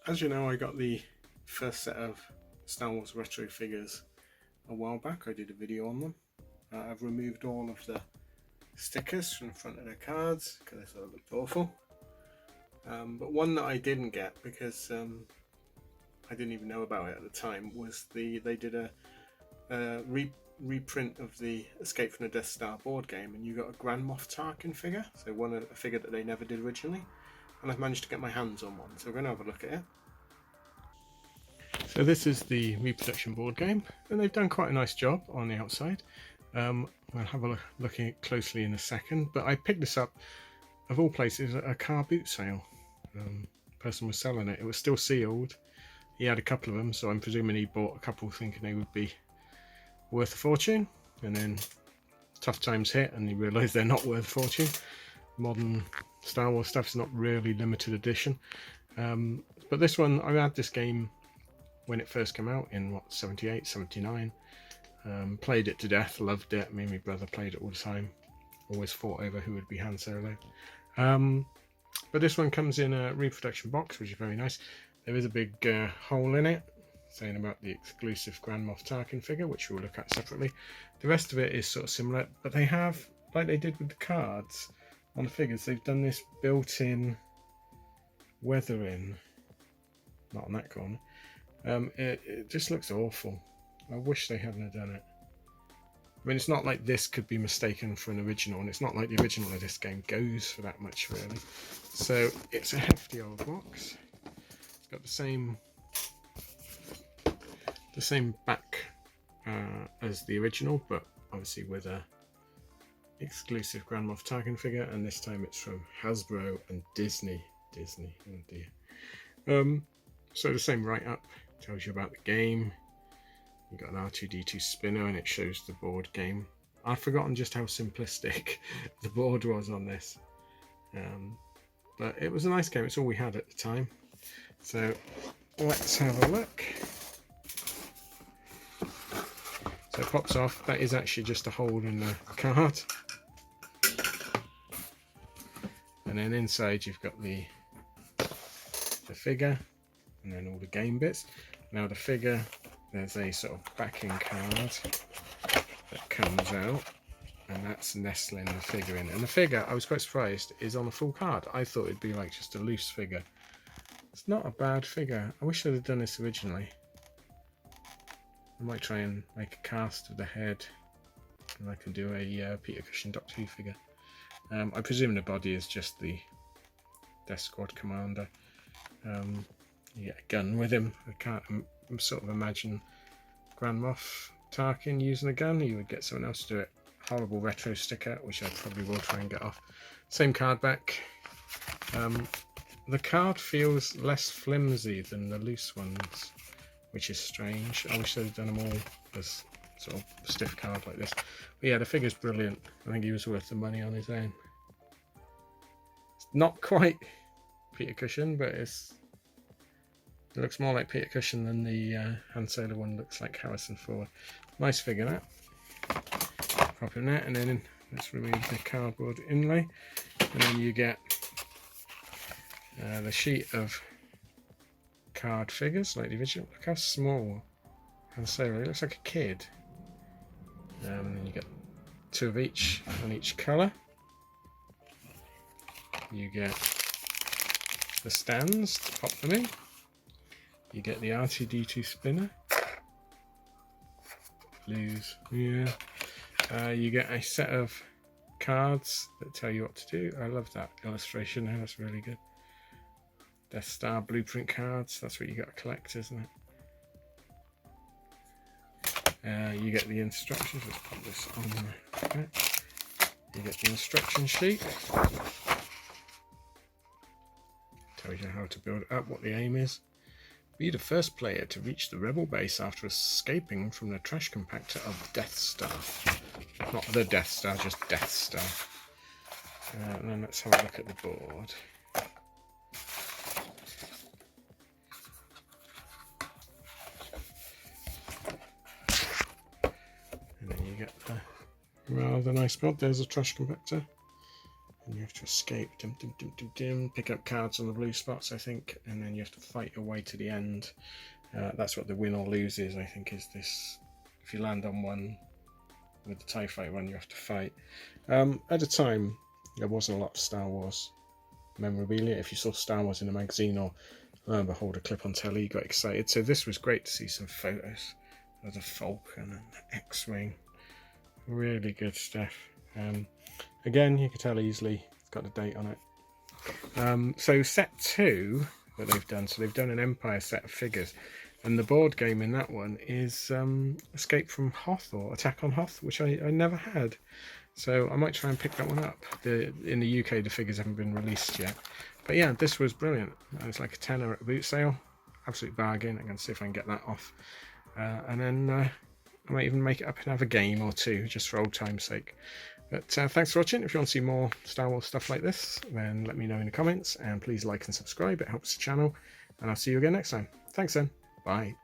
As you know, I got the first set of Star Wars retro figures a while back. I did a video on them. I've removed all of the stickers from the front of their cards because I thought it looked awful. But one that I didn't get because I didn't even know about it at the time was they did a reprint of the Escape from the Death Star board game, and you got a Grand Moff Tarkin figure, so a figure that they never did originally, and I've managed to get my hands on one, so we're going to have a look at it. So this is the reproduction board game, and they've done quite a nice job on the outside. We'll have a look at it closely in a second, but I picked this up, of all places, at a car boot sale. Person was selling it. It was still sealed. He had a couple of them, so I'm presuming he bought a couple thinking they would be worth a fortune, and then tough times hit and he realised they're not worth a fortune. Modern Star Wars stuff is not really limited edition. But this one, I had this game when it first came out in 78, 79. Played it to death, loved it. Me and my brother played it all the time. Always fought over who would be Han Solo. But this one comes in a reproduction box, which is very nice. There is a big hole in it, saying about the exclusive Grand Moff Tarkin figure, which we'll look at separately. The rest of it is sort of similar, but they have, like they did with the cards on the figures, they've done this built-in weathering. Not on that corner. It just looks awful. I wish they hadn't done it. I mean, it's not like this could be mistaken for an original, and it's not like the original of this game goes for that much, really. So it's a hefty old box. It's got the same back as the original, but obviously with a exclusive Grand Moff Tarkin figure, and this time it's from Hasbro and Disney, oh dear. So the same write-up tells you about the game. You've got an R2-D2 spinner, and it shows the board game. I've forgotten just how simplistic the board was on this, but it was a nice game. It's all we had at the time. So let's have a look. So it pops off. That is actually just a hole in the card. And then inside you've got the figure, and then all the game bits. Now the figure, there's a sort of backing card that comes out, and that's nestling the figure in. And the figure, I was quite surprised, is on a full card. I thought it'd be like just a loose figure. It's not a bad figure. I wish I'd have done this originally. I might try and make a cast of the head, and I can do a Peter Cushing Doctor Who figure. I presume the body is just the Death Squad commander. You get a gun with him. I can't sort of imagine Grand Moff Tarkin using a gun. You would get someone else to do it. Horrible retro sticker, which I probably will try and get off. Same card back. The card feels less flimsy than the loose ones, which is strange. I wish they'd have done them all as sort of stiff card like this. But yeah, the figure's brilliant. I think he was worth the money on his own. It's not quite Peter Cushing, but it looks more like Peter Cushing than the Han Solo one looks like Harrison Ford. Nice figure that. Pop in there, and then let's remove the cardboard inlay, and then you get the sheet of card figures like the original. Look how small Han Solo. He looks like a kid. And then you get two of each on each colour. You get the stands to pop them in. You get the R2-D2 spinner. Blues, yeah. You get a set of cards that tell you what to do. I love that illustration there, that's really good. Death Star blueprint cards, that's what you got to collect, isn't it? You get the instructions. Let's put this on there. You get the instruction sheet. Tells you how to build it up, what the aim is. Be the first player to reach the rebel base after escaping from the trash compactor of Death Star. Not the Death Star, just Death Star. And then let's have a look at the board. And then you get the rather nice board. There's a trash compactor. And you have to escape, pick up cards on the blue spots, I think, and then you have to fight your way to the end. That's what the win or lose is, I think, is this. If you land on one with the TIE Fighter one, you have to fight. At the time, there wasn't a lot of Star Wars memorabilia. If you saw Star Wars in a magazine or lo and behold a clip on telly, you got excited. So this was great to see some photos of the Falcon and the X-Wing. Really good stuff. Again, you can tell easily it's got a date on it. So set 2 that they've done, so they've done an Empire set of figures, and the board game in that one is Escape from Hoth, or Attack on Hoth, which I never had. So I might try and pick that one up. In the UK, the figures haven't been released yet. But yeah, this was brilliant. It's like a tenner at a boot sale. Absolute bargain. I'm going to see if I can get that off. And then I might even make it up and have a game or two, just for old time's sake. But thanks for watching. If you want to see more Star Wars stuff like this, then let me know in the comments. And please like and subscribe. It helps the channel. And I'll see you again next time. Thanks then. Bye.